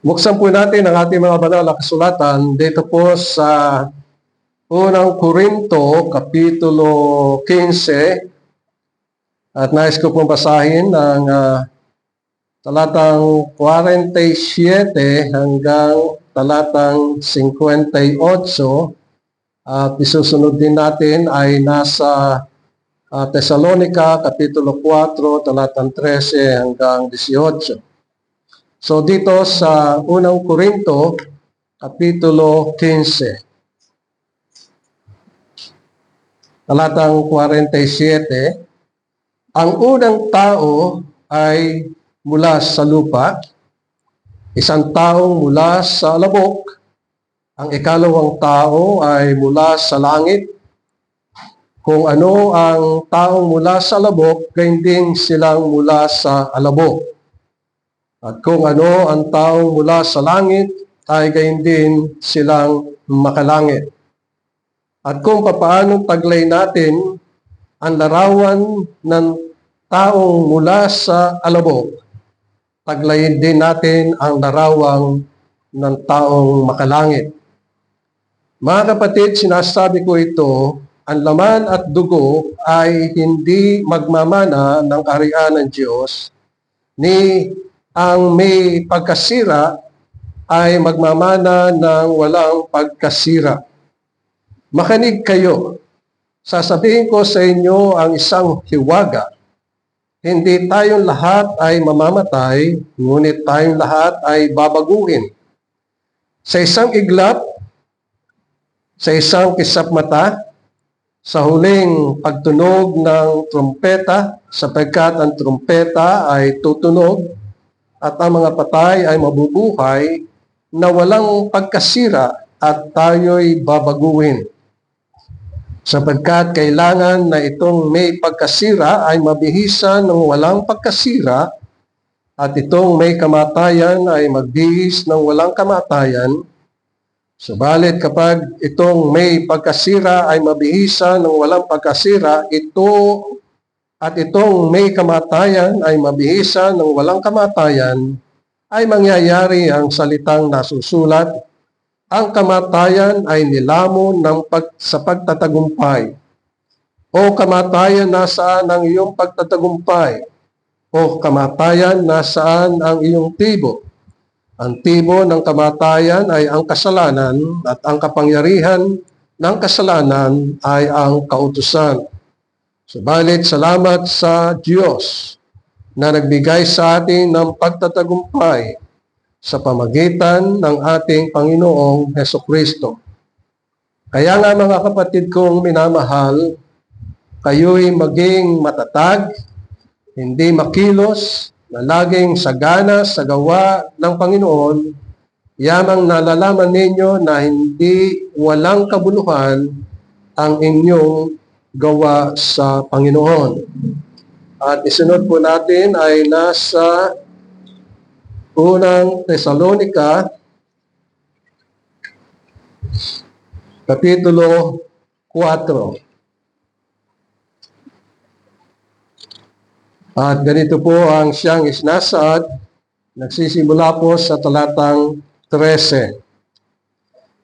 Buksan po natin ang ating mga banal na kasulatan dito po sa unang Korinto, Kapitulo 15. At nais ko pong basahin ang talatang 47 hanggang talatang 58. At isusunod din natin ay nasa Tesalonica, Kapitulo 4, talatang 13 hanggang 18. So dito sa unang Korinto, Kapitulo 15, talatang 47, ang unang tao ay mula sa lupa, isang taong mula sa alabok, ang ikalawang tao ay mula sa langit. Kung ano ang taong mula sa alabok, gayon din silang mula sa alabok. At kung ano ang taong mula sa langit, ay gayon din silang makalangit. At kung papaano taglay natin ang larawan ng taong mula sa alabok, taglayin din natin ang larawan ng taong makalangit. Mga kapatid, sinasabi ko ito, ang laman at dugo ay hindi magmamana ng kaharian ng Diyos, ni ang may pagkasira ay magmamana ng walang pagkasira. Makinig kayo. Sasabihin ko sa inyo ang isang hiwaga. Hindi tayong lahat ay mamamatay, ngunit tayong lahat ay babaguhin. Sa isang iglap, sa isang kisap mata, sa huling pagtunog ng trumpeta, sapagkat ang trumpeta ay tutunog at ang mga patay ay mabubuhay na walang pagkasira at tayo'y babaguhin. Sapagkat kailangan na itong may pagkasira ay mabihisan ng walang pagkasira at itong may kamatayan ay magbihis ng walang kamatayan. Subalit kapag itong may pagkasira ay mabihisan ng walang pagkasira, itong may kamatayan ay mabihisan ng walang kamatayan, ay mangyayari ang salitang nasusulat, ang kamatayan ay nilamon sa pagtatagumpay. O kamatayan, nasaan ang iyong pagtatagumpay? O kamatayan, nasaan ang iyong tibo? Ang tibo ng kamatayan ay ang kasalanan at ang kapangyarihan ng kasalanan ay ang kautusan. Subalit salamat sa Diyos na nagbigay sa atin ng pagtatagumpay sa pamagitan ng ating Panginoong Hesukristo. Kaya nga mga kapatid kong minamahal, kayo'y maging matatag, hindi makilos, na laging sagana sa gawa ng Panginoon, yamang nalalaman ninyo na hindi walang kabuluhan ang inyong gawa sa Panginoon. At isunod po natin ay nasa unang Tesalonica, Kapitulo 4. At ganito po ang siyang isinasaad, nagsisimula po sa talatang 13.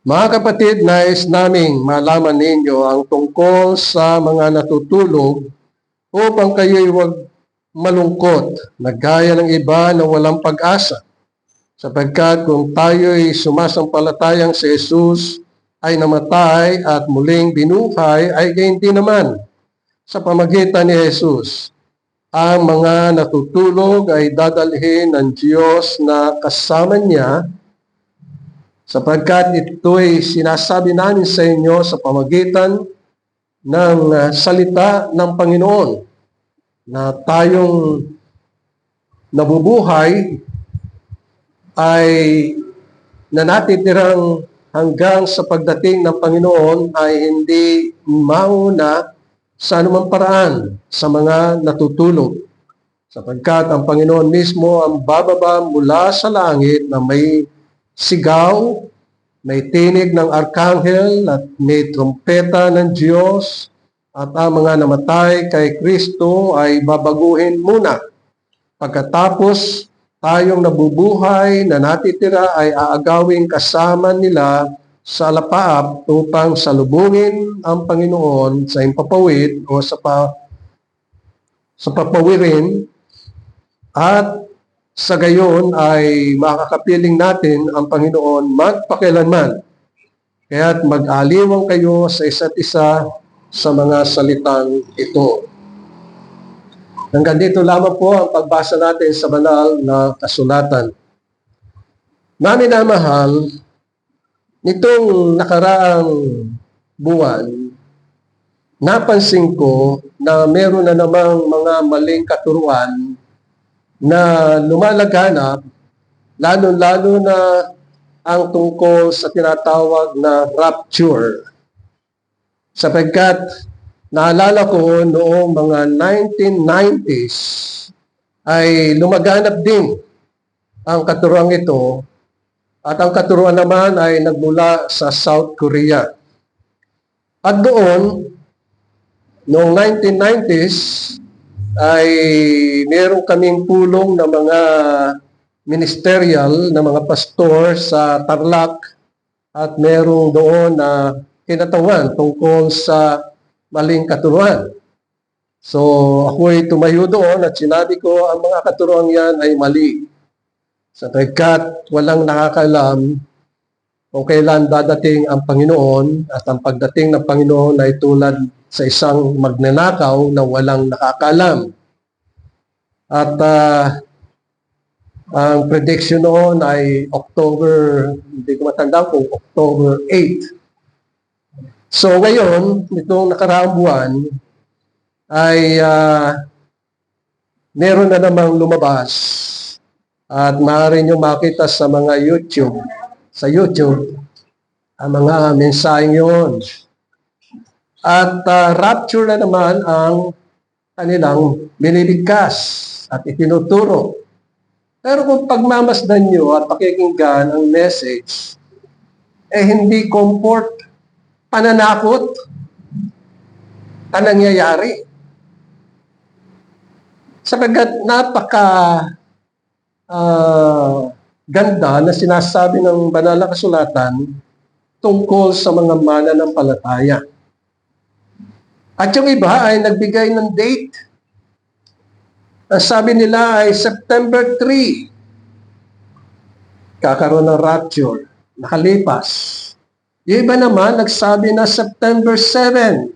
Mga kapatid, nais naming malaman ninyo ang tungkol sa mga natutulog upang kayo'y huwag malungkot na gaya ng iba na walang pag-asa. Sapagkat kung tayo'y sumasampalatayang si Jesus ay namatay at muling binuhay, ay gayon din naman sa pamagitan ni Jesus. Ang mga natutulog ay dadalhin ng Diyos na kasama niya, sapagkat ito'y sinasabi namin sa inyo sa pamagitan ng salita ng Panginoon, na tayong nabubuhay ay nanatitirang hanggang sa pagdating ng Panginoon ay hindi mauna sa anumang paraan sa mga natutulog. Sapagkat ang Panginoon mismo ang bababa mula sa langit na may sigaw, may tinig ng arkanghel at may trumpeta ng Diyos, at ang mga namatay kay Kristo ay babaguhin muna. Pagkatapos tayong nabubuhay na natitira ay aagawing kasama nila sa alapaap upang salubungin ang Panginoon sa impapawid o sa papawirin, at sa gayon ay makakapiling natin ang Panginoon magpakailanman. Kaya't mag-aliwang kayo sa isa't isa sa mga salitang ito. Hanggang dito lamang po ang pagbasa natin sa banal na kasulatan. Minamahal, nitong nakaraang buwan, napansin ko na meron na namang mga maling katuruan na lumalaganap, lalo-lalo na ang tungkol sa tinatawag na rapture. Sapagkat naalala ko noong mga 1990s ay lumaganap din ang katuruan ito, at ang katuruan naman ay nagmula sa South Korea. At doon, noong 1990s, ay meron kaming pulong ng mga ministerial na mga pastor sa Tarlac, at merong doon na kinatawan tungkol sa maling katuruan. So ako'y tumayo doon at sinabi ko ang mga katuruan yan ay mali. Sapagkat walang nakakalam kung kailan dadating ang Panginoon, at ang pagdating ng Panginoon ay tulad sa isang magnanakaw na walang nakakalam. At ang prediction noon ay October, hindi ko matanda kung October 8. So ngayon, itong nakaraang buwan, ay meron na namang lumabas, at maaari nyo makita sa mga YouTube, ang mga mensaheng yun. At rapture na naman ang kanilang binibigkas at itinuturo. Pero kung pagmamasdan nyo at pakikinggan ang message, hindi comfort, pananakot ang nangyayari. Sapagkat ganda na sinasabi ng banal na kasulatan tungkol sa mga mananampalataya. At yung iba ay nagbigay ng date. Ang sabi nila ay September 3, kakaroon ng rapture, nakalipas. Yung iba naman nagsabi na September 7.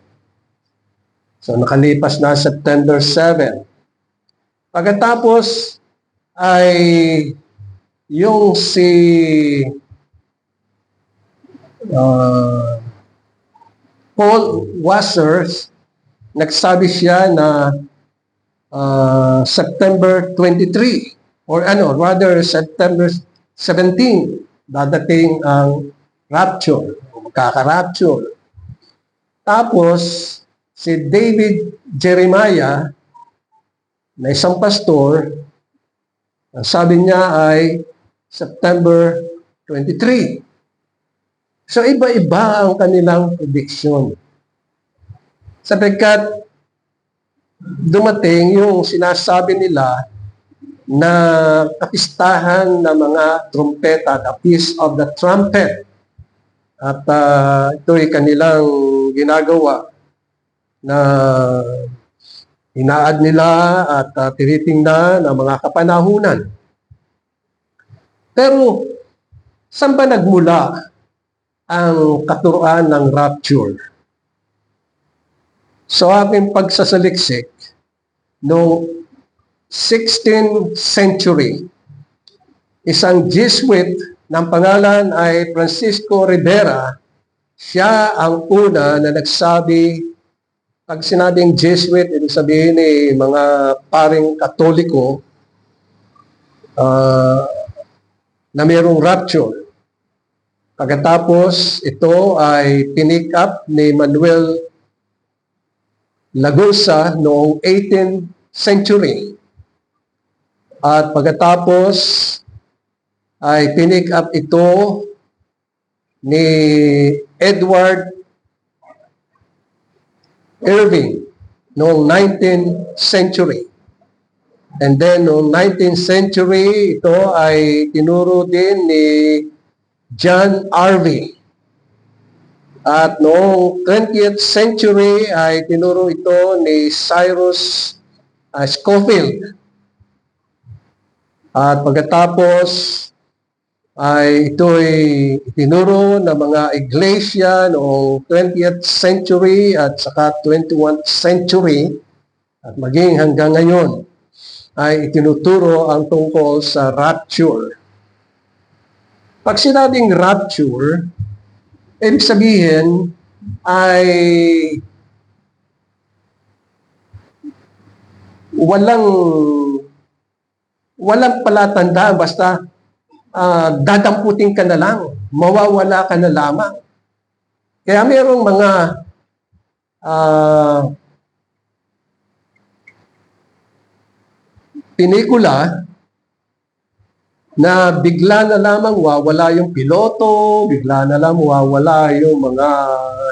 So nakalipas na September 7. Pagkatapos ay yung si Paul Wasser, nagsabi siya na September 23 or rather September 17 dadating ang rapture, kaka-rapture. Tapos si David Jeremiah na isang pastor, ang sabi niya ay September 23. So iba-iba ang kanilang prediction. Sapagkat dumating yung sinasabi nila na kapistahan ng mga trumpeta, the Feast of the Trumpet. At ito'y kanilang ginagawa na inaad nila at tinitingnan ang mga kapanahunan. Pero saan ba nagmula ang katuruan ng rapture? So aking pagsasaliksik, noong 16th century, isang Jesuit ng pangalan ay Francisco Rivera, siya ang una na nagsabi. Pag sinabing Jesuit, ibig sabihin mga paring Katoliko na mayroong rapture. Pagkatapos, ito ay pinick up ni Manuel Lagusa noong 18th century. At pagkatapos, ay pinick up ito ni Edward Irving noong 19th century. And then, noong 19th century, ito ay tinuro din ni John Harvey. At noong 20th century ay tinuro ito ni Cyrus Scofield. At pagkatapos ay ito'y itinuro ng mga iglesia noong 20th century at saka 21st century at maging hanggang ngayon ay itinuturo ang tungkol sa rapture. Pag sinabing rapture, ibig sabihin ay walang palatandaan, basta dadamputin ka na lang, mawawala ka na lamang. Kaya mayroong mga pelikula na bigla na lamang wawala yung piloto, bigla na lang wawala yung mga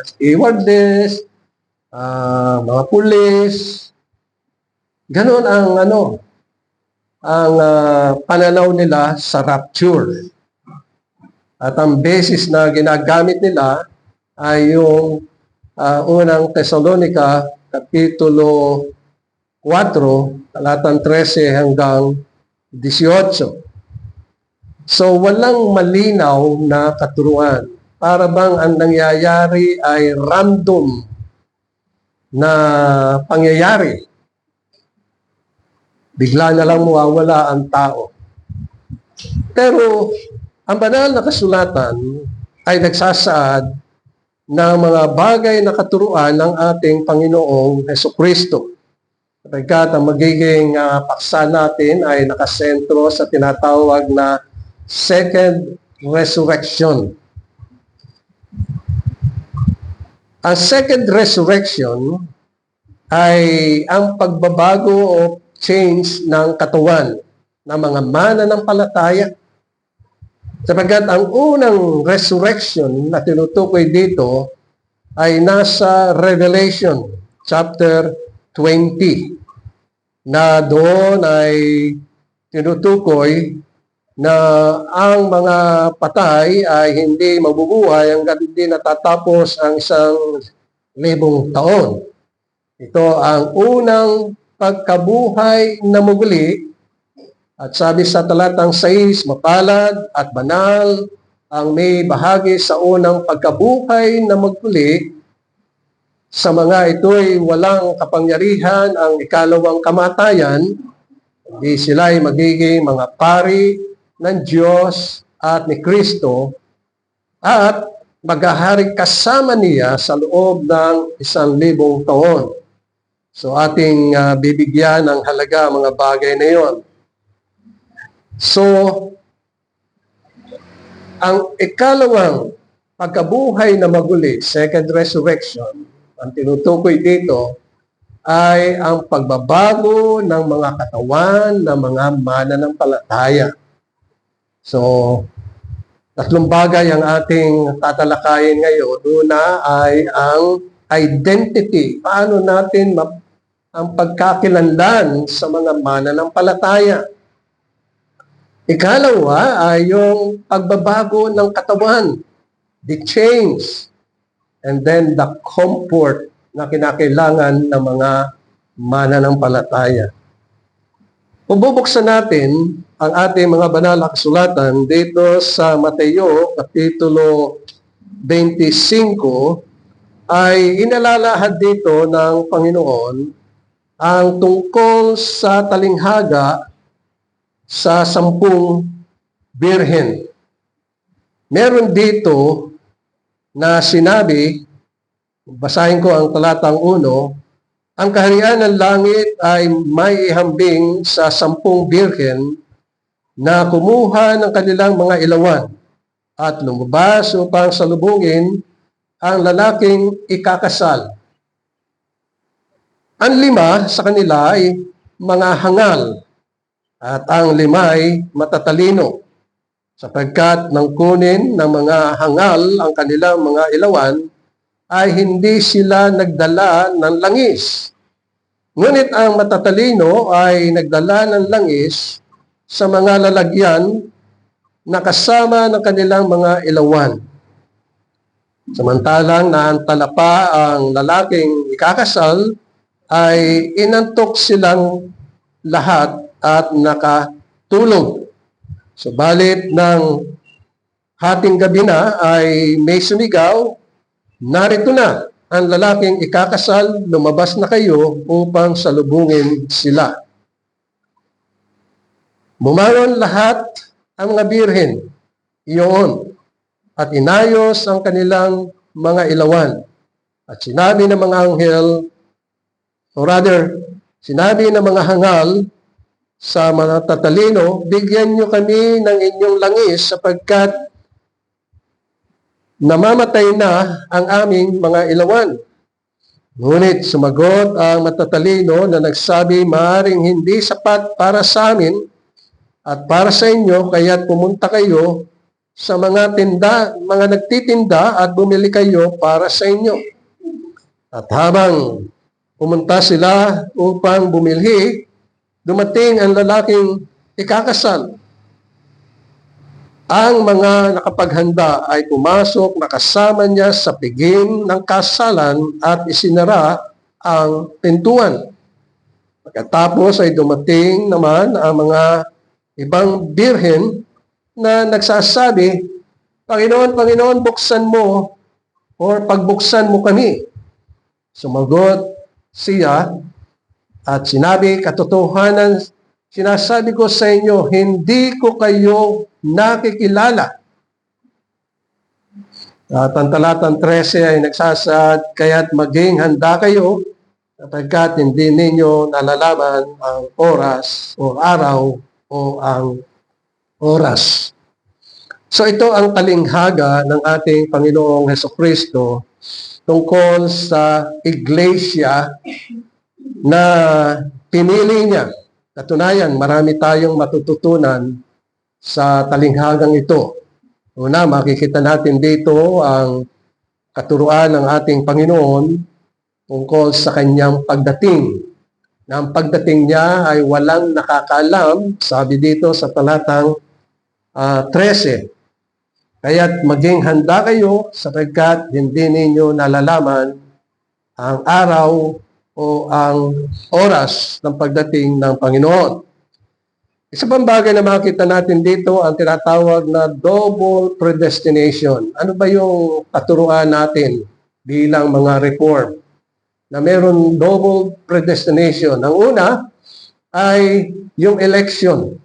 stewardess, mga pulis. Ganon ang pananaw nila sa rapture. At ang basis na ginagamit nila ay yung unang Thessalonica, Kapitulo 4, talatang 13 hanggang 18. So walang malinaw na katuruan. Para bang ang nangyayari ay random na pangyayari. Bigla na lang mawawala ang tao. Pero ang banal na kasulatan ay nagsasaad ng mga bagay na katuruan ng ating Panginoong Hesukristo. Sapagkat ang magiging paksa natin ay nakasentro sa tinatawag na Second Resurrection. Ang Second Resurrection ay ang pagbabago o change ng katawan ng mga mananampalataya. Sapagkat ang unang resurrection na tinutukoy dito ay nasa Revelation chapter 20, na doon ay tinutukoy na ang mga patay ay hindi mabubuhay hanggang hindi natatapos ang 1,000 taon. Ito ang unang pagkabuhay na muli, at sabi sa talatang 6, mapalad at banal ang may bahagi sa unang pagkabuhay na muli. Sa mga ito'y walang kapangyarihan ang ikalawang kamatayan, hindi sila ay magiging mga pari ng Diyos at ni Kristo at maghahari kasama niya sa loob ng 1,000 taon. So ating bibigyan ng halaga mga bagay na yon. So, ang ikalawang pagkabuhay na maguli, Second Resurrection, ang tinutukoy dito ay ang pagbabago ng mga katawan ng mga mananampalataya. So, tatlong bagay ang ating tatalakayin ngayon. Una ay ang identity. Paano natin ang pagkakilanlan sa mga mananampalataya. Ikalawa ay yung pagbabago ng katawan, the change, and then the comfort na kinakailangan ng mga mananampalataya. Bubuksan natin ang ating mga banal na kasulatan dito sa Mateo, Kapitulo 25, ay inalalahad dito ng Panginoon ang tungkol sa talinghaga sa 10 birhen. Meron dito na sinabi, basahin ko ang talatang 1, ang kaharian ng langit ay may ihambing sa 10 birhen na kumuha ng kanilang mga ilawan at lumabas upang salubungin ang lalaking ikakasal. Ang 5 sa kanila ay mga hangal at ang 5 ay matatalino, sapagkat nang kunin ng mga hangal ang kanilang mga ilawan, ay hindi sila nagdala ng langis. Ngunit ang matatalino ay nagdala ng langis sa mga lalagyan na kasama ng kanilang mga ilawan. Samantalang naantala pa ang lalaking ikakasal, ay inantok silang lahat at nakatulog. Subalit ng hating gabi na ay may sumigaw, narito na ang lalaking ikakasal, lumabas na kayo upang salubungin sila. Bumangon lahat ang mga birhen iyon at inayos ang kanilang mga ilawan. At sinabi ng mga anghel, or rather, sinabi ng mga hangal sa mga tatalino, bigyan nyo kami ng inyong langis sapagkat namamatay na ang aming mga ilawan. Ngunit sumagot ang matatalino na nagsabi, maaring hindi sapat para sa amin at para sa inyo, kaya't pumunta kayo sa mga nagtitinda at bumili kayo para sa inyo. At habang pumunta sila upang bumili, dumating ang lalaking ikakasal. Ang mga nakapaghanda ay pumasok, nakasama niya sa piging ng kasalan at isinara ang pintuan. Pagkatapos ay dumating naman ang mga ibang birhen na nagsasabi, Panginoon, Panginoon, buksan mo or pagbuksan mo kami. Sumagot siya at sinabi, katotohanan, sinasabi ko sa inyo, hindi ko kayo nakikilala. At ang talatang 13 ay nagsasad, kaya't maging handa kayo sapagkat hindi ninyo nalalaman ang oras o araw o ang oras. So ito ang talinghaga ng ating Panginoong Hesukristo tungkol sa iglesia na pinili niya. Katunayan, marami tayong matututunan sa talinghagang ito. Una, makikita natin dito ang katuruan ng ating Panginoon tungkol sa kanyang pagdating. Na ang pagdating niya ay walang nakakaalam, sabi dito sa talatang 13. Kaya't maging handa kayo sapagkat hindi ninyo nalalaman ang araw o ang oras ng pagdating ng Panginoon. Isa pang bagay na makita natin dito ang tinatawag na double predestination. Ano ba yung katuruan natin bilang mga reform? Na meron double predestination. Ang una ay yung election.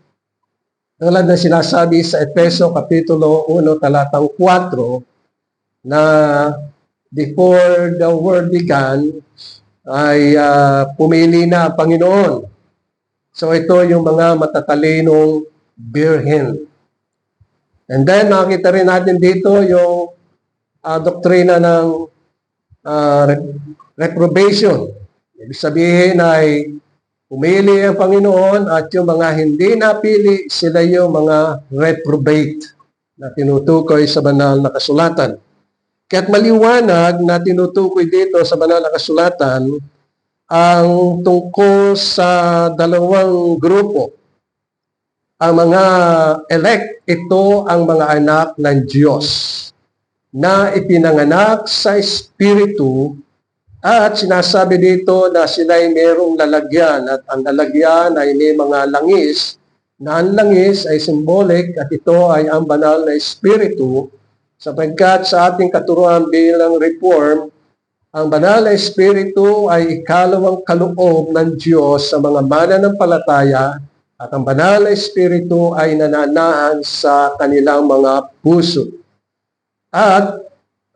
Tulad na sinasabi sa Efeso Kapitulo 1, talatang 4, na before the world began, ay pumili na ang Panginoon. So ito yung mga matatalinong birhen. And then makita rin natin dito yung doktrina ng reprobation. Ibig sabihin ay pumili ang Panginoon at yung mga hindi napili, sila yung mga reprobate na tinutukoy sa banal na kasulatan. Kaya't maliwanag na tinutukoy dito sa banal na kasulatan ang tungkol sa dalawang grupo. Ang mga elect, ito ang mga anak ng Diyos na ipinanganak sa Espiritu at sinasabi dito na sila ay mayroong lalagyan at ang lalagyan ay may mga langis na ang langis ay symbolic at ito ay ang banal na Espiritu sapagkat sa ating katuruan bilang reform, ang banal na Espiritu ay ikalawang kaloob ng Diyos sa mga mananampalataya at ang banal na Espiritu ay nananahan sa kanilang mga puso. At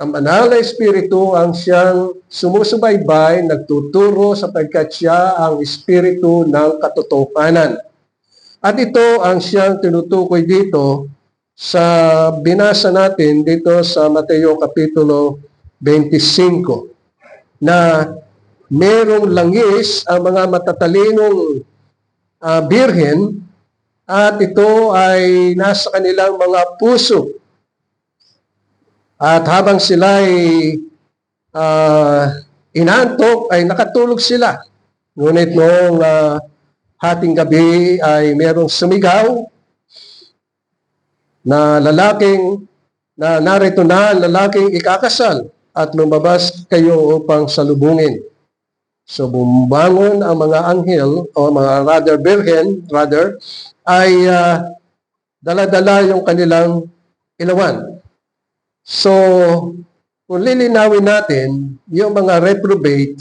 ang banal na Espiritu ang siyang sumusubaybay, nagtuturo sapagkat siya ang Espiritu ng katotohanan. At ito ang siyang tinutukoy dito sa binasa natin dito sa Mateo Kapitulo 25 na merong langis ang mga matatalinong birhen at ito ay nasa kanilang mga puso. At habang sila ay inaantok, ay nakatulog sila. Ngunit noong hating gabi ay merong sumigaw na lalaking na narito na ang lalaking ikakasal at lumabas kayo upang salubungin. So bumangon ang mga anghel o mga rather ay dala-dala yung kanilang ilawan. So kung lilinawin natin, yung mga reprobate,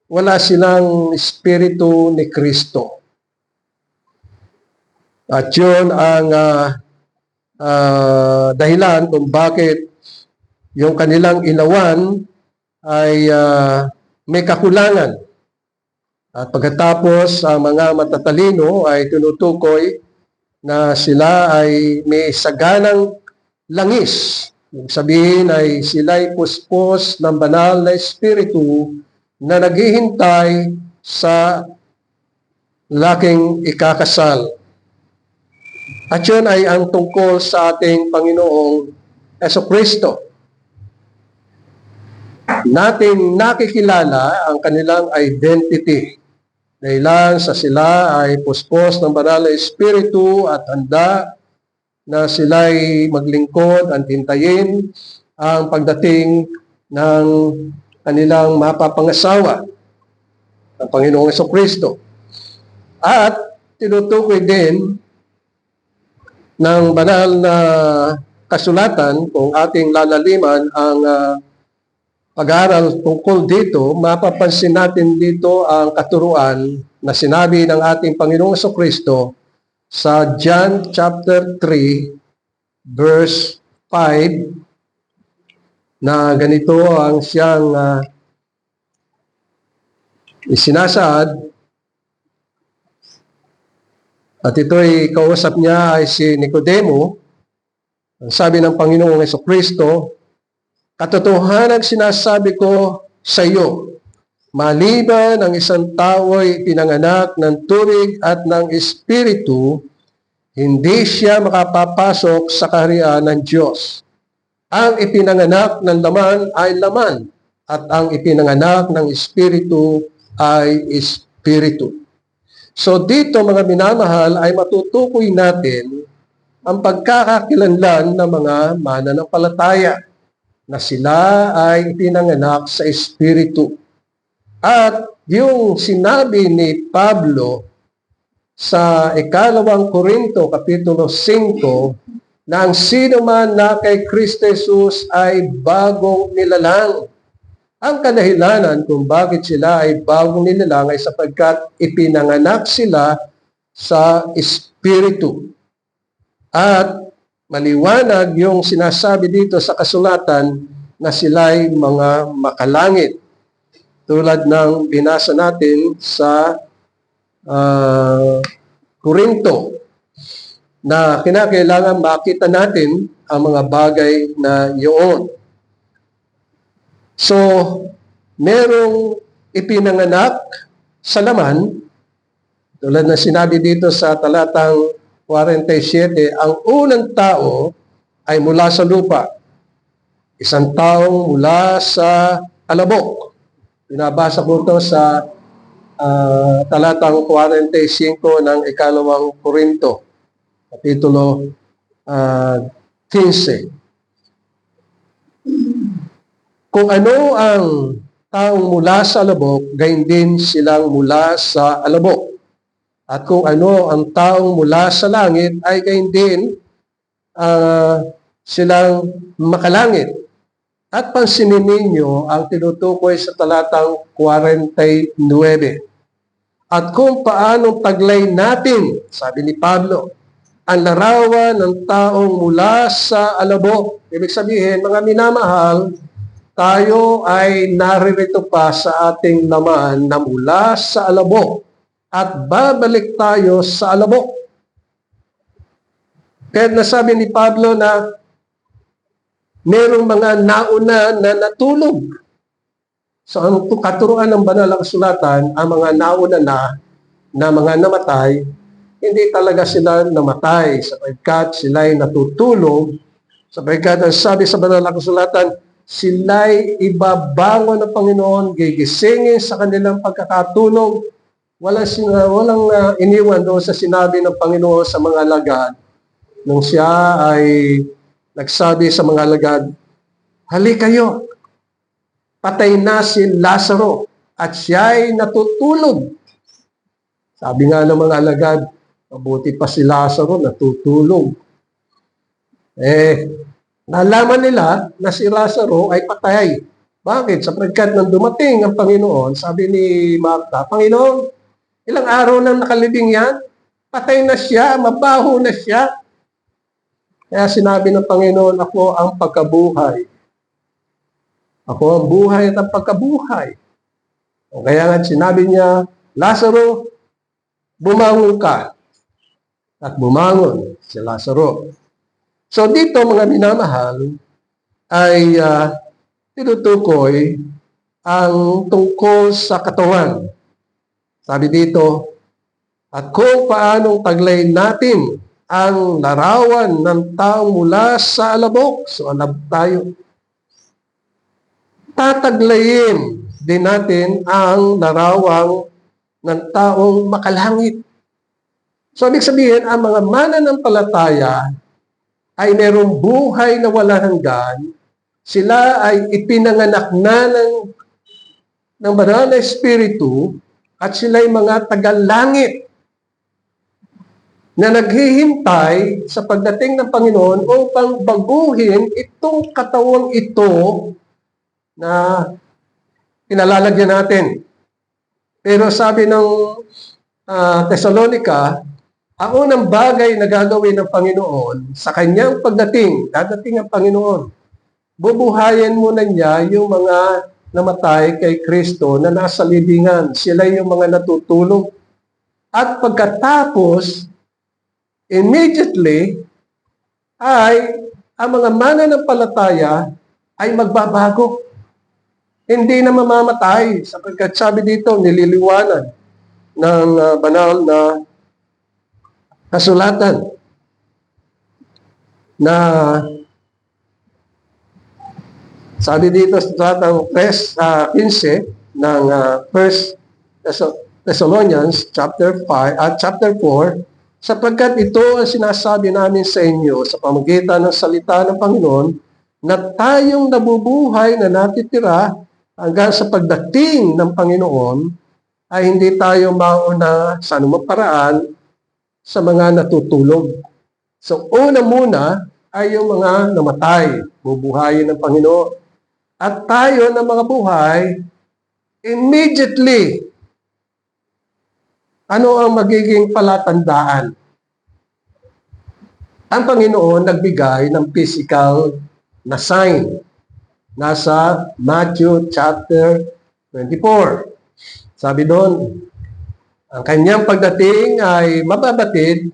wala silang espiritu ni Kristo. At yun ang dahilan kung bakit yung kanilang ilawan ay may kakulangan. At pagkatapos ang mga matatalino ay tinutukoy na sila ay may saganang langis. Ibig sabihin ay sila'y puspos ng banal na espiritu na naghihintay sa laking ikakasal. At yun ay ang tungkol sa ating Panginoong Jesucristo. Natin nakikilala ang kanilang identity. Dahilan sa sila ay puspos ng banal na espiritu at handa na sila'y maglingkod at hintayin ang pagdating ng kanilang mapapangasawa, ang Panginoong Jesucristo. At tinutukoy din ng banal na kasulatan, kung ating lalaliman ang pag-aaral tungkol dito, mapapansin natin dito ang katuruan na sinabi ng ating Panginoong Jesucristo sa John chapter 3 verse 5 na ganito ang siyang isinasaad. At ito'y kausap niya ay si Nicodemo. Ang sabi ng Panginoong Jesucristo, "Katotohanan sinasabi ko sa iyo, maliban ang isang tao ay pinanganak ng tubig at ng Espiritu, hindi siya makapapasok sa kaharian ng Diyos. Ang ipinanganak ng laman ay laman, at ang ipinanganak ng Espiritu ay Espiritu." So dito mga minamahal ay matutukoy natin ang pagkakakilanlan ng mga mananampalataya na sila ay ipinanganak sa Espiritu. At yung sinabi ni Pablo sa 2 Korinto Kapitulo 5 na ang sino man na kay Kristo Jesus ay bagong nilalang. Ang kadahilanan kung bakit sila ay bagong nilalang ay sapagkat ipinanganak sila sa Espiritu. At maliwanag yung sinasabi dito sa kasulatan na sila'y mga makalangit. Tulad ng binasa natin sa Korinto na kinakailangan makita natin ang mga bagay na yun. So, merong ipinanganak sa laman, tulad na sinabi dito sa talatang 47, ang unang tao ay mula sa lupa, isang taong mula sa alabok. Binabasa ko ito sa talatang 45 ng 2 Korinto, Kapitulo 15. Kung ano ang taong mula sa alabok, gayon din silang mula sa alabok. At kung ano ang taong mula sa langit, ay gayon din silang makalangit. At pansinin ninyo ang tinutukoy sa talatang 49. At kung paanong taglay natin, sabi ni Pablo, ang larawan ng taong mula sa alabok. Ibig sabihin, mga minamahal, tayo ay naririto pa sa ating laman na mula sa alabok at babalik tayo sa alabok. Kaya nasabi ni Pablo na merong mga nauna na natulog. So ang katuruan ng banal na kasulatan, ang mga nauna na mga namatay, hindi talaga sila namatay sapagkat sila ay natutulog, sapagkat ang sabi sa banal na kasulatan, sila'y ibabangon ng Panginoon, gigisingin sa kanilang pagkakatulog. Walang iniwan doon sa sinabi ng Panginoon sa mga alagad nung siya ay nagsabi sa mga alagad, "Hali kayo, patay na si Lazaro at siya ay natutulog." Sabi nga ng mga alagad, mabuti pa si Lazaro natutulog. Nalaman nila na si Lazaro ay patay. Bakit? Sapagkat nang dumating ang Panginoon, sabi ni Martha, "Panginoon, ilang araw nang nakalibing yan? Patay na siya, mabaho na siya." Kaya sinabi ng Panginoon, "Ako ang pagkabuhay. Ako ang buhay at ang pagkabuhay." O kaya nga sinabi niya, "Lazaro, bumangon ka." At bumangon si Lazaro. So dito mga minamahal ay tinutukoy ang tungkol sa katawan. Sabi dito, at kung paanong taglayin natin ang larawan ng taong mula sa alabok. So alab tayo. Tataglayin din natin ang larawang ng taong makalangit. So ibig sabihin, ang mga mananampalataya ay merong buhay na walang hanggan, sila ay ipinanganak na ng banal na Espiritu at sila ay mga tagalangit na naghihintay sa pagdating ng Panginoon upang baguhin itong katawang ito na pinalalagyan natin. Pero sabi ng Thessalonica, ang unang bagay na gagawin ng Panginoon sa kanyang pagdating, dadating ang Panginoon, bubuhayin muna niya yung mga namatay kay Kristo na nasa libingan. Sila yung mga natutulog. At pagkatapos, immediately, ay ang mga mananampalataya ay magbabago. Hindi na mamamatay sapagkat sabi dito, nililiwanag ng banal na kasulatan na sabi dito sa talatang 15 ng 1 Thessalonians chapter 5 at chapter 4, sapagkat ito ang sinasabi namin sa inyo sa pamamagitan ng salita ng Panginoon na tayong nabubuhay na natitira hanggang sa pagdating ng Panginoon ay hindi tayo mauna sa anumang paraan sa mga natutulog. So, una muna ay yung mga namatay, bubuhayin ng Panginoon. At tayo na mga buhay, immediately, ano ang magiging palatandaan? Ang Panginoon nagbigay ng physical na sign. Nasa Matthew chapter 24. Sabi doon, ang kanyang pagdating ay mababatid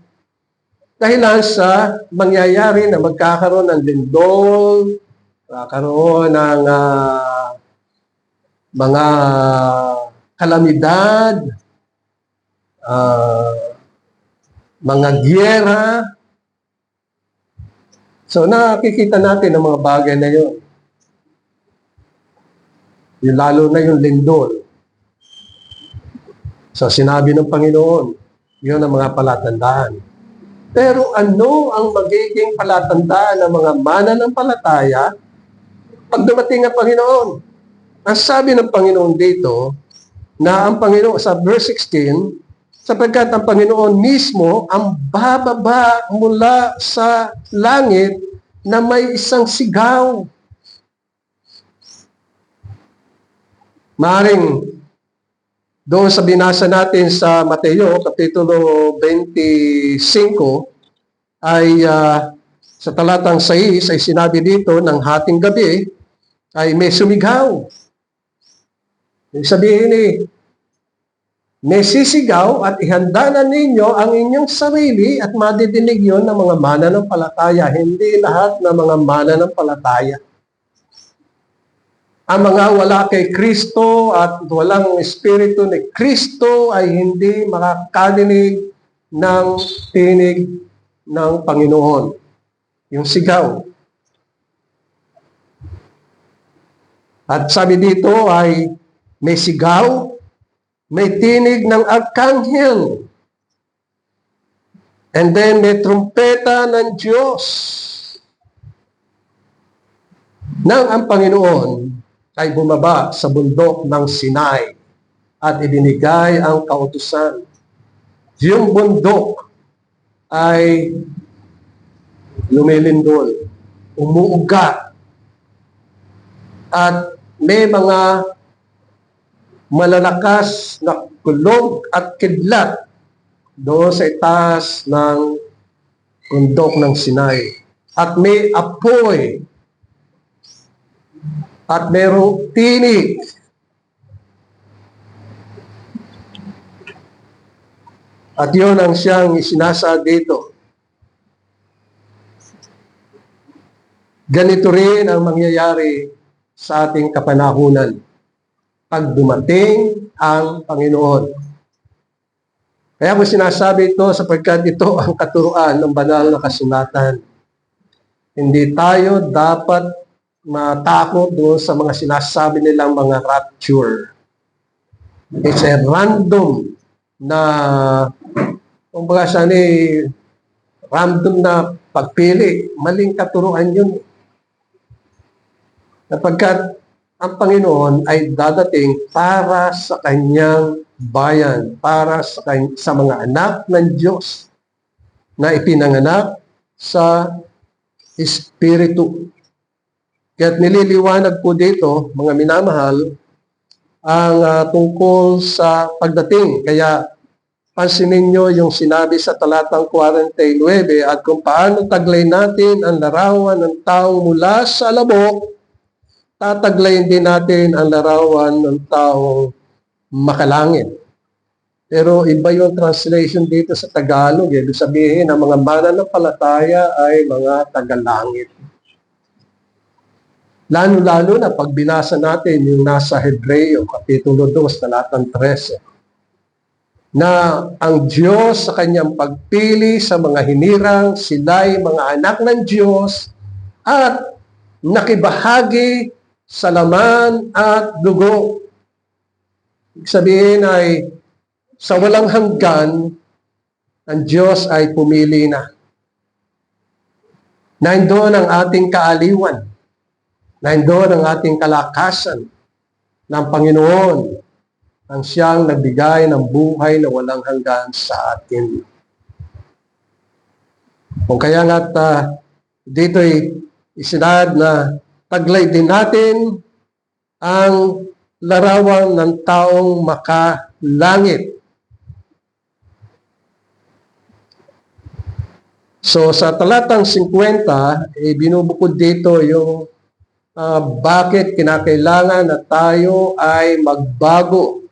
dahilan sa mangyayari na magkakaroon ng lindol, magkakaroon ng mga kalamidad, mga giyera. So nakikita natin ang mga bagay na yun. Yung lalo na yung lindol. So sinabi ng Panginoon, yun ang mga palatandaan. Pero ano ang magiging palatandaan ng mga mananampalataya pag dumating ang Panginoon? Ang sabi ng Panginoon dito, na ang Panginoon, sa verse 16, sapagkat ang Panginoon mismo ang bababa mula sa langit na may isang sigaw. Maring doon sa binasa natin sa Mateo, Kapitulo 25, ay sa talatang 6 ay sinabi dito ng hating gabi ay may sumigaw. Ibig sabihin may sisigaw at ihanda na ninyo ang inyong sarili at madidinig yon ng mga mananampalataya. Hindi lahat ng mga mananampalataya. Ang mga wala kay Kristo at walang Espiritu ni Kristo ay hindi makakadinig ng tinig ng Panginoon. Yung sigaw. At sabi dito ay may sigaw, may tinig ng arkanghel, and then may trumpeta ng Diyos. Nang ang Panginoon ay bumaba sa bundok ng Sinai at ibinigay ang kautusan. Yung bundok ay lumilindol, umuuga, at may mga malalakas na kulog at kidlat doon sa itaas ng bundok ng Sinai. At may apoy at mayroong tinig. At yun ang siyang isinasa dito. Ganito rin ang mangyayari sa ating kapanahunan pag dumating ang Panginoon. Kaya ko sinasabi ito sapagkat ito ang katuruan ng banal na kasulatan. Hindi tayo dapat matakot doon sa mga sinasabi nilang mga rapture. It's a random na, kumbaga random na pagpili. Maling katuruan yun. Sapagkat ang Panginoon ay dadating para sa kanyang bayan, para sa mga anak ng Diyos na ipinanganak sa Espiritu. Kaya't nililiwanag po dito, mga minamahal, ang tungkol sa pagdating. Kaya pansinin nyo yung sinabi sa talatang 49 at kung paano taglay natin ang larawan ng taong mula sa alabok, tataglayin din natin ang larawan ng taong makalangit. Pero iba yung translation dito sa Tagalog. Ibig sabihin, ang mga mananampalataya ay mga tagalangit. Lalo-lalo na pag binasa natin yung nasa Hebreo, Kapitulo 2, talatang 13, na ang Diyos sa kanyang pagpili sa mga hinirang, sila'y mga anak ng Diyos at nakibahagi sa laman at dugo. Ibig sabihin ay sa walang hanggan, ang Diyos ay pumili na. Nandoon ang ating kaaliwan. Nandoon ang ating kalakasan ng Panginoon, ang siyang nagbigay ng buhay na walang hanggan sa atin. Kung kaya nga't dito'y isinad na taglay din natin ang larawan ng taong makalangit. So sa talatang 50, binubukod dito yung bakit kinakailangan na tayo ay magbago.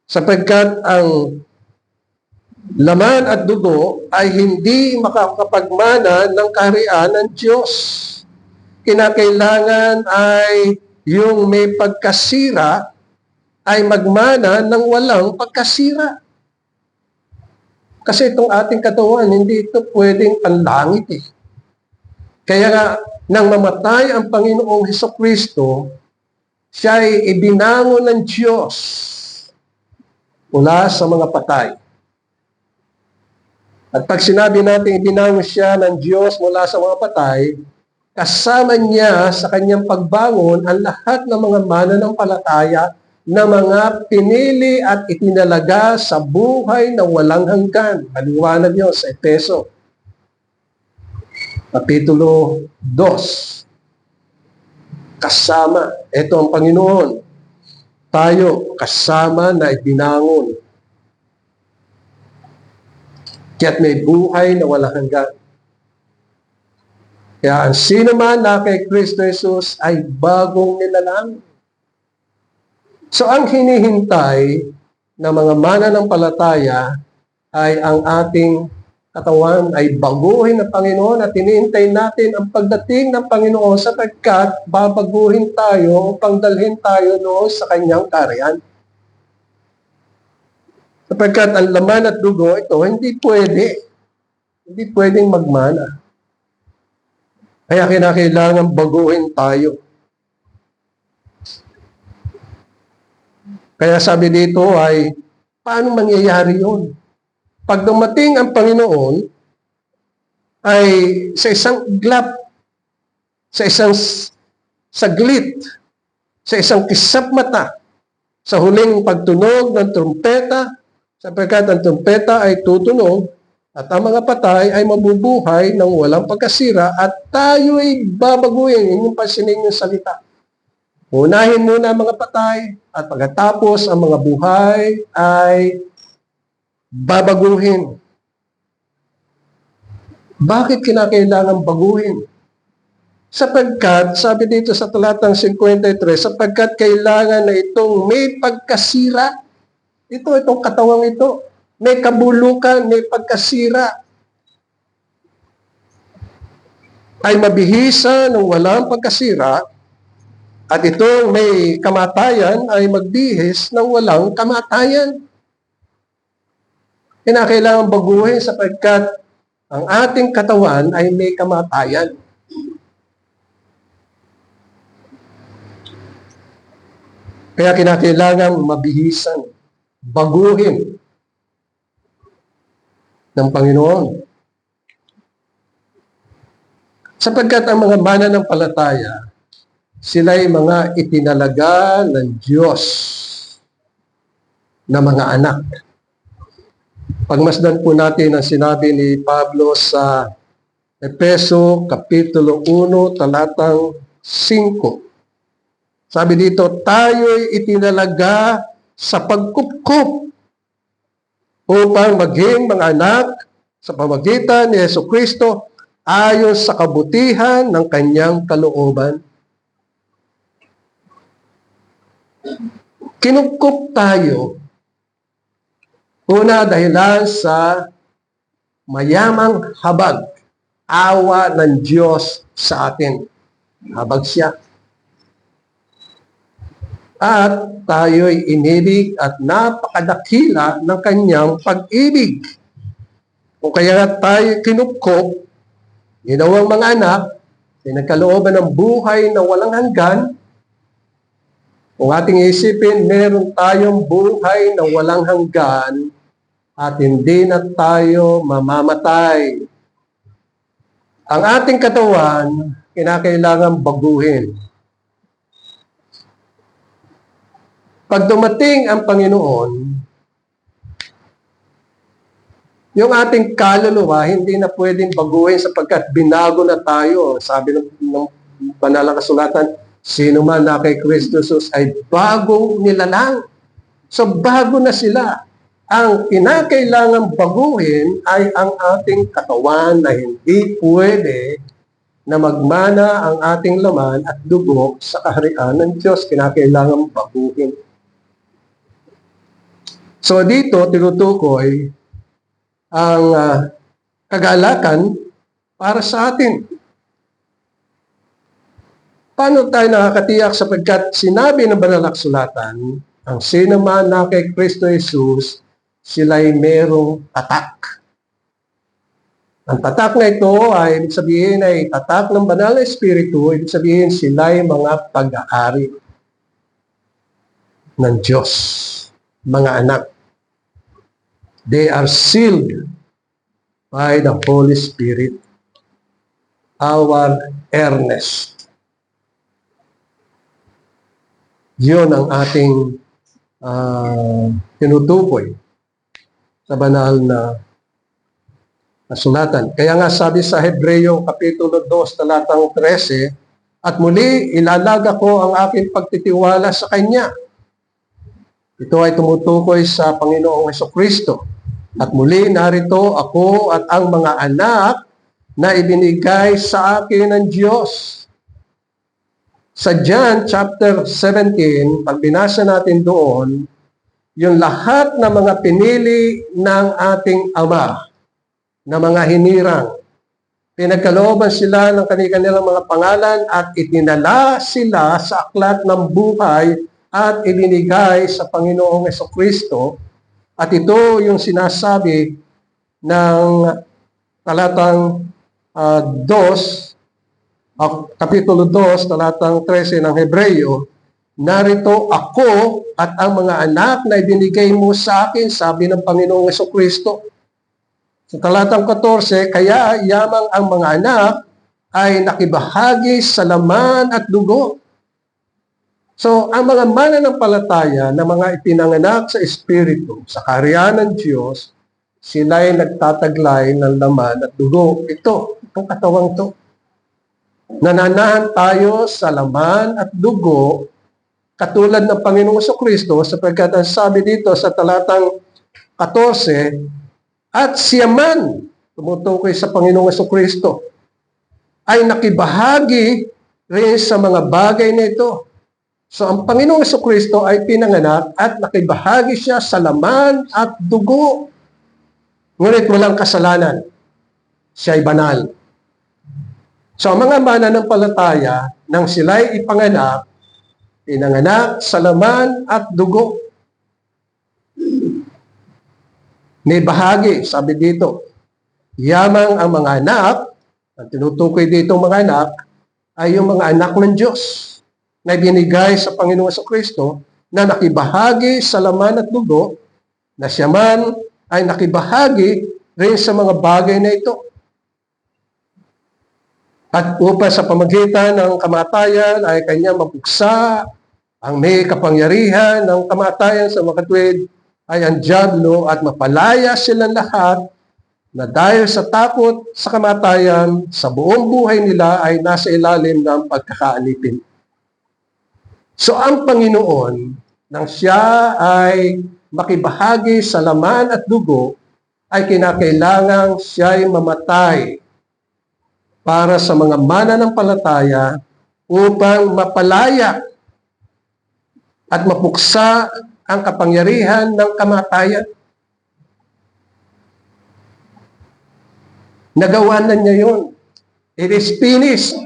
Sapagkat ang laman at dugo ay hindi makakapagmana ng kaharian ng Diyos. Kinakailangan ay yung may pagkasira ay magmana ng walang pagkasira. Kasi itong ating katawan, hindi ito pwedeng panlangit eh. Kaya nga, nang mamatay ang Panginoong Hesukristo, siya ay ibinangon ng Diyos mula sa mga patay. At pag sinabi natin ibinangon siya ng Diyos mula sa mga patay, kasama niya sa kanyang pagbangon ang lahat ng mga mananampalataya na mga pinili at itinalaga sa buhay na walang hanggan. Maliwanag yun sa Efeso, Kapitulo 2. Kasama. Ito ang Panginoon. Tayo, kasama na ibinangon. Kaya't may buhay na walang hanggan. Kaya ang sino man na kay Kristo Jesus ay bagong nilalang. So ang hinihintay ng mga mananampalataya ay ang ating katawan ay baguhin ng Panginoon at hinihintay natin ang pagdating ng Panginoon sapagkat babaguhin tayo upang dalhin tayo doon sa kanyang kaharian. Sapagkat ang laman at dugo, ito hindi pwedeng magmana. Kaya kinakailangan baguhin tayo. Kaya sabi dito ay, paano mangyayari yun? Pag dumating ang Panginoon, ay sa isang iglap, sa isang saglit, sa isang kisap mata, sa huling pagtunog ng trumpeta, sapagkat ang trumpeta ay tutunog at ang mga patay ay mabubuhay ng walang pagkasira at tayo'y babaguhin. Inyong pansinin yung salita. Unahin muna ang mga patay at pagkatapos ang mga buhay ay babaguhin. Bakit kinakailangan baguhin? Sapagkat, sabi dito sa talatang 53, sapagkat kailangan na itong may pagkasira. Itong katawang ito. May kabulukan, may pagkasira. Ay mabihisa ng walang pagkasira at itong may kamatayan ay magbihis ng walang kamatayan. Kinakailangan baguhin sapagkat ang ating katawan ay may kamatayan. Kaya kinakailangan mabihisan, baguhin ng Panginoon. Sapagkat ang mga mananampalataya, sila'y mga itinalaga ng Diyos na mga anak. Pagmasdan po natin ang sinabi ni Pablo sa Efeso Kapitulo 1, talatang 5. Sabi dito, tayo'y itinalaga sa pagkupkup upang maging mga anak sa pamagitan ni Jesucristo ayon sa kabutihan ng kanyang kalooban. Kinupkup tayo. Una, dahilan sa mayamang habag, awa ng Diyos sa atin. Habag siya. At tayo'y inibig at napakadakila ng kanyang pag-ibig. Kung kaya tayo kinupkop, ginawang mga anak, pinagkalooban ng buhay na walang hanggan. Kung ating isipin, meron tayong buhay na walang hanggan at hindi na tayo mamamatay. Ang ating katawan, kinakailangan baguhin. Pag dumating ang Panginoon, yung ating kaluluwa, hindi na pwedeng baguhin sapagkat binago na tayo. Sabi ng banal na kasulatan, sino man na kay Kristo Jesus ay bagong nilalang. So bago na sila. Ang kinakailangan baguhin ay ang ating katawan na hindi pwede na magmana ang ating laman at dugo sa kaharian ng Diyos. Kinakailangan baguhin. So dito, tinutukoy ang kagalakan para sa atin. Paano tayo nakakatiyak sapagkat sinabi ng banal na kasulatan, ang sino man na kay Kristo Jesus, sila'y merong tatak. Ang tatak na ito ay ibig sabihin ay tatak ng banal na Espiritu, ibig sabihin sila'y mga pag-aari ng Diyos, mga anak. They are sealed by the Holy Spirit, our earnest. Yun ang ating tinutukoy sa banal na kasulatan. Kaya nga sabi sa Hebreo Kapitulo 2, talatang 13, at muli ilalaga ko ang aking pagtitiwala sa Kanya. Ito ay tumutukoy sa Panginoong Jesucristo. At muli narito ako at ang mga anak na ibinigay sa akin ng Diyos. Sa John chapter 17, pag binasa natin doon, yung lahat ng mga pinili ng ating Ama, na mga hinirang, pinagkalooban sila ng kanilang mga pangalan at itinala sila sa aklat ng buhay at ibinigay sa Panginoong Jesucristo. At ito yung sinasabi ng talatang 2, Kapitulo 2, talatang 13 ng Hebreo, narito ako at ang mga anak na ibinigay mo sa akin, sabi ng Panginoong Jesucristo. Sa talatang 14, kaya yamang ang mga anak ay nakibahagi sa laman at dugo. So, ang mga mananampalataya na mga ipinanganak sa Espiritu, sa kaharian ng Diyos, sila'y nagtataglay ng laman at dugo. Itong katawang to. Nananahan tayo sa laman at dugo, katulad ng Panginoong Jesucristo, sapagkat ang sabi dito sa talatang 14, at siya man, tumutukoy sa Panginoong Jesucristo, ay nakibahagi rin sa mga bagay na ito. So, ang Panginoong Jesucristo ay pinanganak at nakibahagi siya sa laman at dugo. Ngunit walang kasalanan. Siya ay banal. So, ang mga mananampalataya, nang sila'y ipanganak, pinanganak sa laman at dugo. May bahagi, sabi dito, yamang ang mga anak, ang tinutukoy dito mga anak, ay yung mga anak ng Diyos na binigay sa Panginoong Jesucristo na nakibahagi sa laman at dugo, na siya man ay nakibahagi rin sa mga bagay na ito. At upang sa pamagitan ng kamatayan ay kanya mapuksa ang may kapangyarihan ng kamatayan sa makatwid ay ang dyablo at mapalaya silang lahat na dahil sa takot sa kamatayan, sa buong buhay nila ay nasa ilalim ng pagkakaalipin. So ang Panginoon, nang siya ay makibahagi sa laman at dugo, ay kinakailangang siya ay mamatay para sa mga mananampalataya upang mapalaya at mapuksa ang kapangyarihan ng kamatayan. Nagawa na niya yun. It is finished.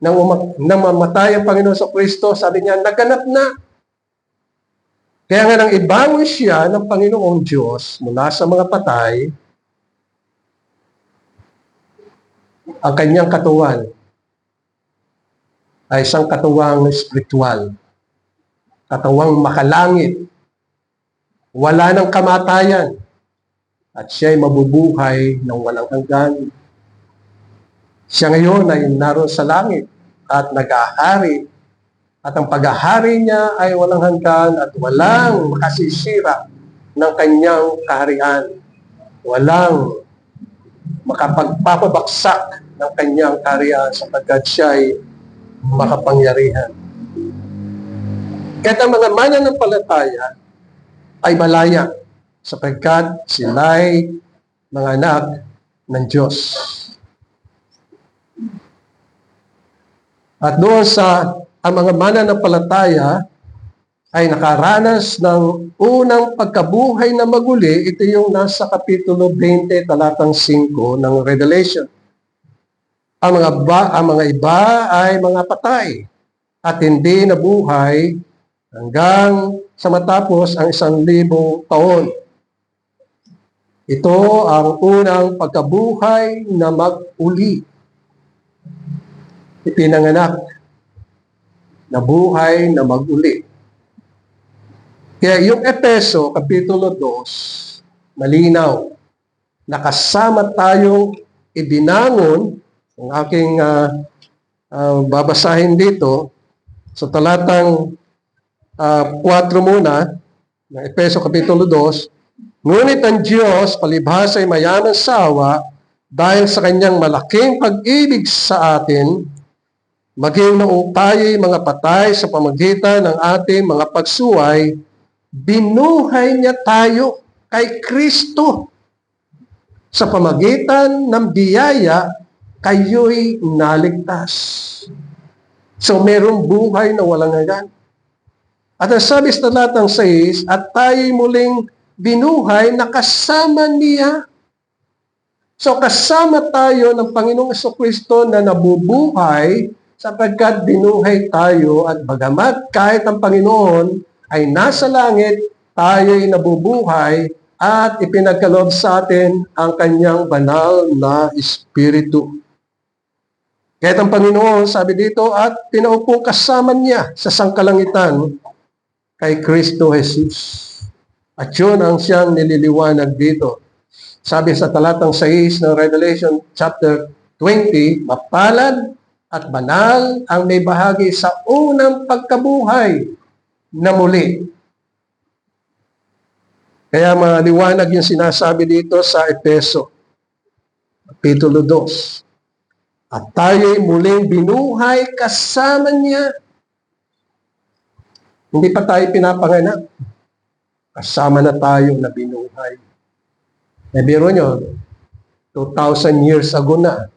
Nang mamatay ang Panginoon sa Kristo, sabi niya, naganap na. Kaya nga nang ibangon siya ng Panginoong Diyos mula sa mga patay, ang kanyang katawan ay isang katuwang spiritual, katawang makalangit, wala ng kamatayan, at siya ay mabubuhay ng walang hanggan. Siya ngayon ay naroon sa langit at nag-ahari, at ang pag-ahari niya ay walang hanggan at walang makasisira ng kanyang kaharian. Walang makapagpapabaksak ng kanyang kaharian sapagkat siya ay makapangyarihan. Kaya ang mga mananampalataya ay malaya sapagkat sila'y mga anak ng Diyos. At doon sa ang mga mananampalataya ay nakaranas ng unang pagkabuhay na maguli, ito yung nasa Kapitulo 20, talatang 5 ng Revelation. Ang mga iba ay mga patay at hindi nabuhay hanggang sa matapos ang 1,000 taon. Ito ang unang pagkabuhay na mag-uli. Ipinanganak na buhay na mag-uli. Kaya yung Efeso, Kapitulo 2, malinaw, nakasama tayong ibinangon, ang aking babasahin dito, sa talatang 4 muna, ng Efeso Kapitulo 2, ngunit ang Diyos, palibhas ay mayaman sa awa, dahil sa kanyang malaking pag-ibig sa atin, maging noong tayo'y mga patay sa pamagitan ng ating mga pagsuway, binuhay niya tayo kay Kristo. Sa pamagitan ng biyaya, kayo'y naligtas. So, merong buhay na walang hanggan. At ang sabi sa talatang 6, at tayo'y muling binuhay na kasama niya. So, kasama tayo ng Panginoong Jesucristo na nabubuhay sapagkat binuhay tayo at bagamat kahit ang Panginoon ay nasa langit, tayo'y nabubuhay at ipinagkaloob sa atin ang kanyang banal na Espiritu. Kahit ang Panginoon, sabi dito, at pinaupong kasama niya sa sangkalangitan kay Kristo Jesus. At yun ang siyang nililiwanag dito. Sabi sa talatang 6 ng Revelation chapter 20, mapalad at banal ang may bahagi sa unang pagkabuhay na muli. Kaya maliwanag yung sinasabi dito sa Efeso, Kapitulo 2. At tayo'y muling binuhay kasama niya. Hindi pa tayo pinapanganak. Kasama na tayo na binuhay. Biro nyo, 2,000 years ago na,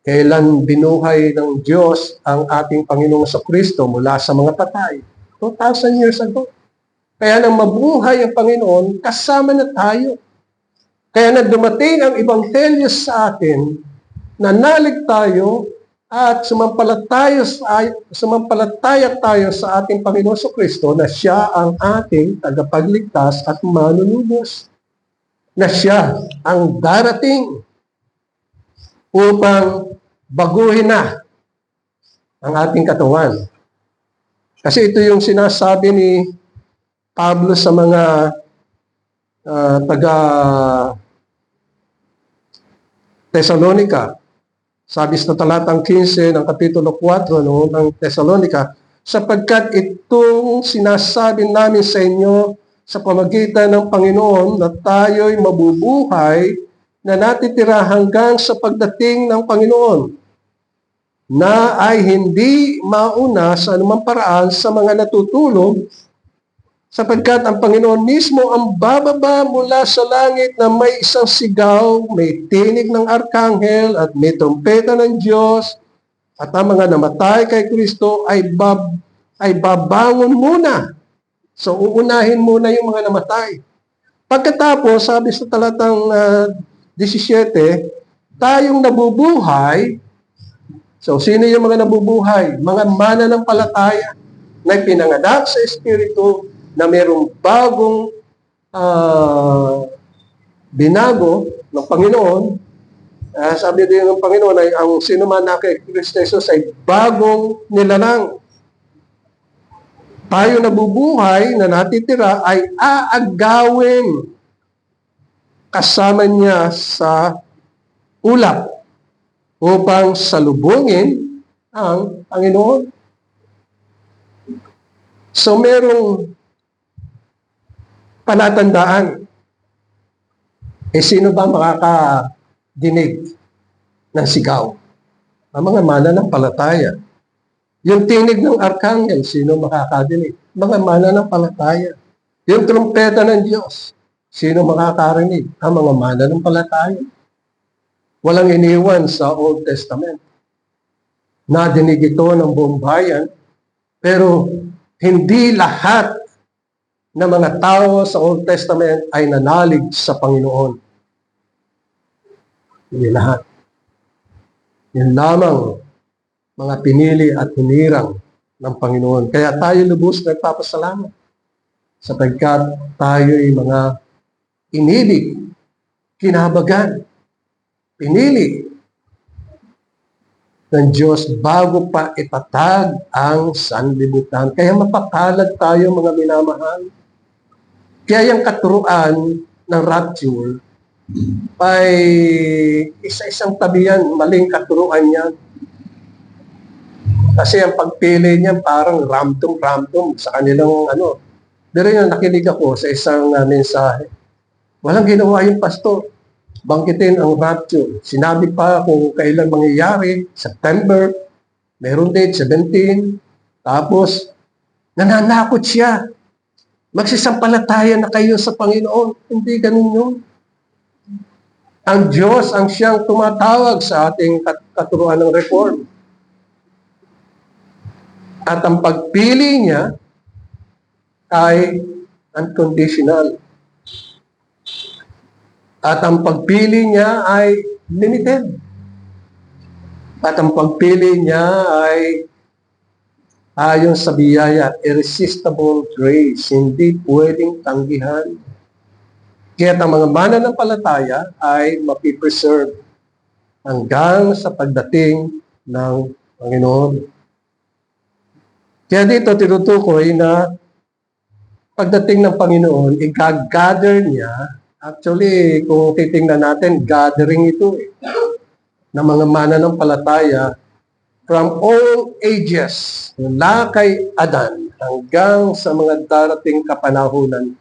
kailan binuhay ng Diyos ang ating Panginoong Kristo mula sa mga patay? 2,000 years ago. Kaya nang mabuhay ang Panginoon, kasama na tayo. Kaya na dumating ang Ebanghelyo sa atin, nanalig tayo at sumampalataya tayo sa ating Panginoon Kristo na siya ang ating tagapagligtas at manunubos. Na siya ang darating upang baguhin na ang ating katawan. Kasi ito yung sinasabi ni Pablo sa mga taga Thessalonica. Sabi sa talatang 15 ng Kapitulo 4 ng Thessalonica, sapagkat itong sinasabi namin sa inyo sa pamagitan ng Panginoon na tayo'y mabubuhay na natitira hanggang sa pagdating ng Panginoon, na ay hindi mauna sa anumang paraan sa mga natutulog, sapagkat ang Panginoon mismo ang bababa mula sa langit na may isang sigaw, may tinig ng arkanghel at may trompeta ng Diyos, at ang mga namatay kay Kristo ay babangon muna. So uunahin muna yung mga namatay. Pagkatapos, sabi sa talatang 17, tayong nabubuhay. So sino yung mga nabubuhay? Mga mananampalataya na pinanganak sa Espiritu, na mayroong bagong binago ng Panginoon. Sabi din ng Panginoon ay ang sino man na kay Kristo Jesus ay bagong nilalang. Tayo nabubuhay na natitira ay aagawin kasama niya sa ulap upang salubungin ang Panginoon. So merong palatandaan. Sino ba makakadinig ng sigaw? Ang mga mananampalataya. Yung tinig ng arkanghel, sino makakadinig? Mga mananampalataya. Yung trumpeta ng Diyos, sino makakarinig? Ang mga mananampalataya. Walang iniwan sa Old Testament. Nadinig ito ng buong bayan, pero hindi lahat na mga tao sa Old Testament ay nanalig sa Panginoon. Hindi lahat. Yan lamang mga pinili at hinirang ng Panginoon. Kaya tayo lubos nagpapasalamat sapagkat tayo'y mga inibig, kinahabagan, pinili ng Diyos bago pa itatag ang sanlibutan. Kaya mapapalad tayo mga minamahal. Kaya yung katuruan ng rapture ay isa-isang tabihan, maling katuruan yan. Kasi ang pagpili niya parang random sa kanilang Pero yung nakinig ako sa isang mensahe, walang ginawa yung pastor. Banggitin ang rapture. Sinabi pa kung kailan mangyayari, September, meron date, 17. Tapos, nananakot siya. Magsisampalataya na kayo sa Panginoon. Hindi ganun yun. Ang Diyos ang siyang tumatawag sa ating katuruan ng reform. At ang pagpili niya ay unconditional. At ang pagpili niya ay limited. At ang pagpili niya ay ayon sa biyaya, irresistible grace, hindi pwedeng tanggihan. Kaya ang mga mananampalataya ay mapipreserve. hanggang sa pagdating ng Panginoon. Kaya dito tinutukoy na pagdating ng Panginoon, i-gather niya. Actually, kung titingnan natin, gathering ito ng mga mananampalataya from all ages, mula kay Adan hanggang sa mga darating kapanahunan,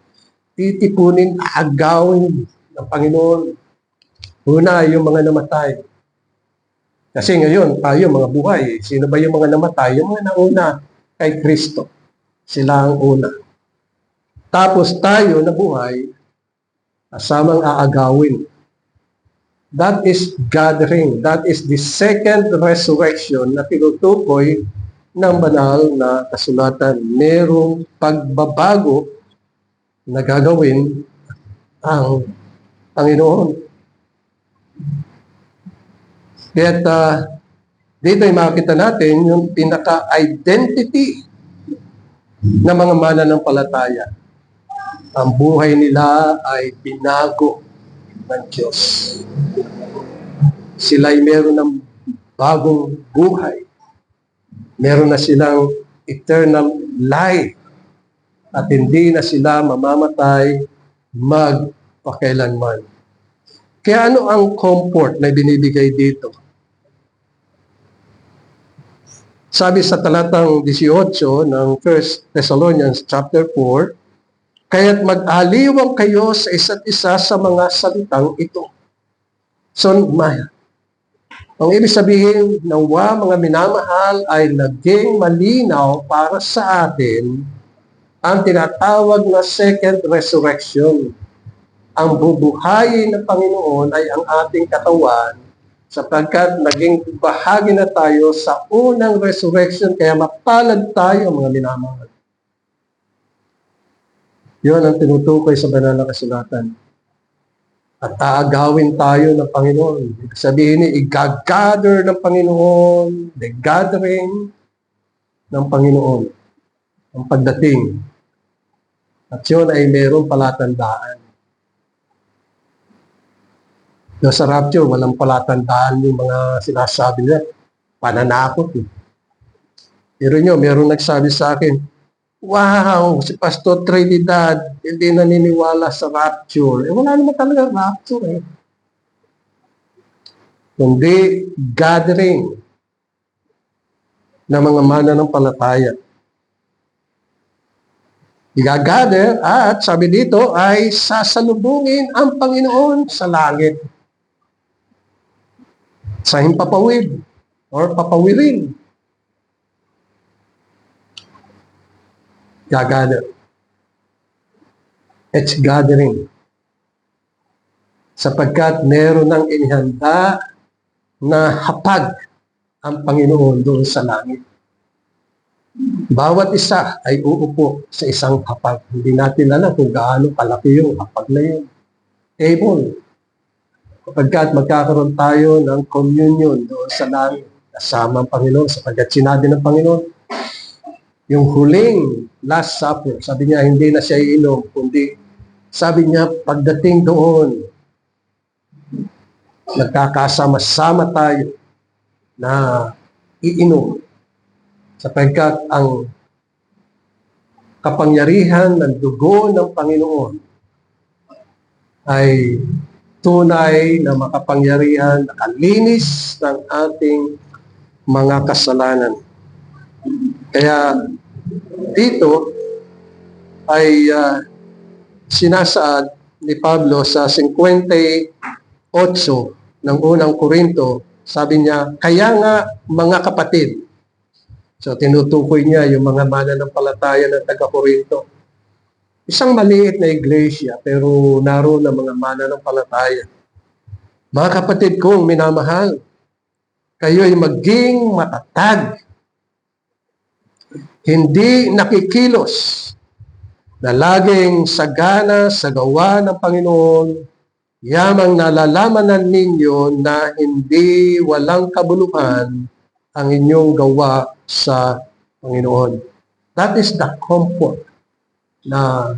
titipunin, aagawin ng Panginoon. Una, yung mga namatay. Kasi ngayon, tayo mga buhay, sino ba yung mga namatay? Yung mga nauna kay Kristo. Sila ang una. Tapos tayo na buhay, kasamang aagawin. That is gathering. That is the second resurrection na tinutukoy ng banal na kasulatan. Merong pagbabago na gagawin ang Panginoon. Kaya dito ay makita natin yung pinaka-identity ng mga mananampalataya. Ang buhay nila ay binago ng Diyos. Sila ay meron ng bagong buhay. Meron na silang eternal life. At hindi na sila mamamatay magpakailanman. Kaya ano ang comfort na binibigay dito? Sabi sa talatang 18 ng 1 Thessalonians chapter 4, kaya't mag-aliwang kayo sa isa't isa sa mga salitang ito. So, ang ibig sabihin, nawa mga minamahal ay naging malinaw para sa atin ang tinatawag na second resurrection. Ang bubuhayin ng Panginoon ay ang ating katawan sapagkat naging bahagi na tayo sa unang resurrection, kaya mapalad tayo mga minamahal. Yun ang tinutukoy sa banal na kasulatan. At aagawin tayo ng Panginoon. Ibig sabihin ni, i-gather ng Panginoon, the gathering ng Panginoon, ang pagdating. At yun ay mayroong palatandaan. Sa rapture, walang palatandaan yung mga sinasabi nila. Pananakot. Pero nyo, meron nagsabi sa akin, wow, si Pastor Trinidad, hindi naniniwala sa rapture. Wala naman talaga rapture Kundi gathering ng mga mananampalataya. I-gather at sabi dito ay sasalubungin ang Panginoon sa langit. Sa himpapawid or papawirin. Gather. It's gathering. Sapagkat meron ng inihanda na hapag ang Panginoon doon sa langit. Bawat isa ay uupo sa isang hapag. Hindi natin alam kung gaano kalaki yung hapag na yun. Table. Kapagkat magkakaroon tayo ng communion doon sa langit kasama ang Panginoon, sapagkat sinabi ng Panginoon, yung huling Last Supper, sabi niya hindi na siya iinom, kundi sabi niya pagdating doon, nagkakasama-sama tayo na iinom, sapagkat ang kapangyarihan ng dugo ng Panginoon ay tunay na makapangyarihan, nakalinis ng ating mga kasalanan. Kaya dito ay sinasaad ni Pablo sa 58 ng unang Korinto, sabi niya, kaya nga mga kapatid, so tinutukoy niya yung mga mananampalataya ng taga-Korinto. Isang maliit na iglesia, pero naroon ang mga mananampalataya. Mga kapatid kong minamahal, kayo'y maging matatag. Hindi nakikilos na laging sagana sa gawa ng Panginoon, yamang nalalaman ninyo na hindi walang kabuluhan ang inyong gawa sa Panginoon. That is the comfort na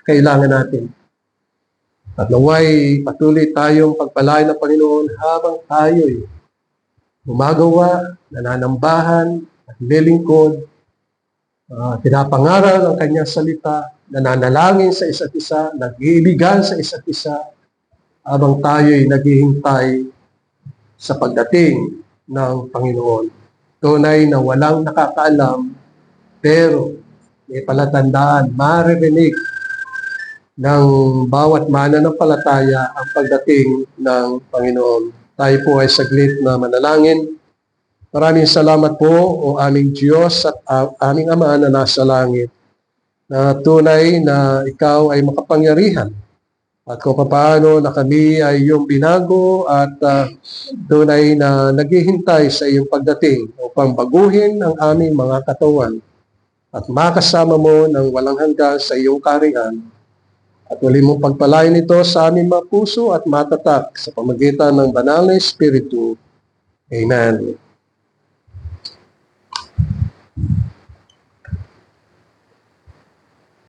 kailangan natin. At naway patuloy tayong pagpalain ng Panginoon habang tayo'y gumagawa, nananambahan, at lilingkod, pinapangaral ang kanyang salita, nananalangin sa isa't isa, nag-iibigan sa isa't isa, habang tayo'y naghihintay sa pagdating ng Panginoon. Tunay na walang nakakaalam, pero may palatandaan, maririnig ng bawat mananampalataya ang pagdating ng Panginoon. Tayo po ay saglit na manalangin. Maraming salamat po, o aming Diyos at aming Ama na nasa langit, na tunay na Ikaw ay makapangyarihan at kung paano na kami ay iyong binago at tunay na naghihintay sa iyong pagdating upang baguhin ang aming mga katawan at makasama mo ng walang hanggan sa iyong kaharian. At uli mong pagpalain ito sa aming mga puso at matatak sa pamagitan ng banal na Espiritu. Amen.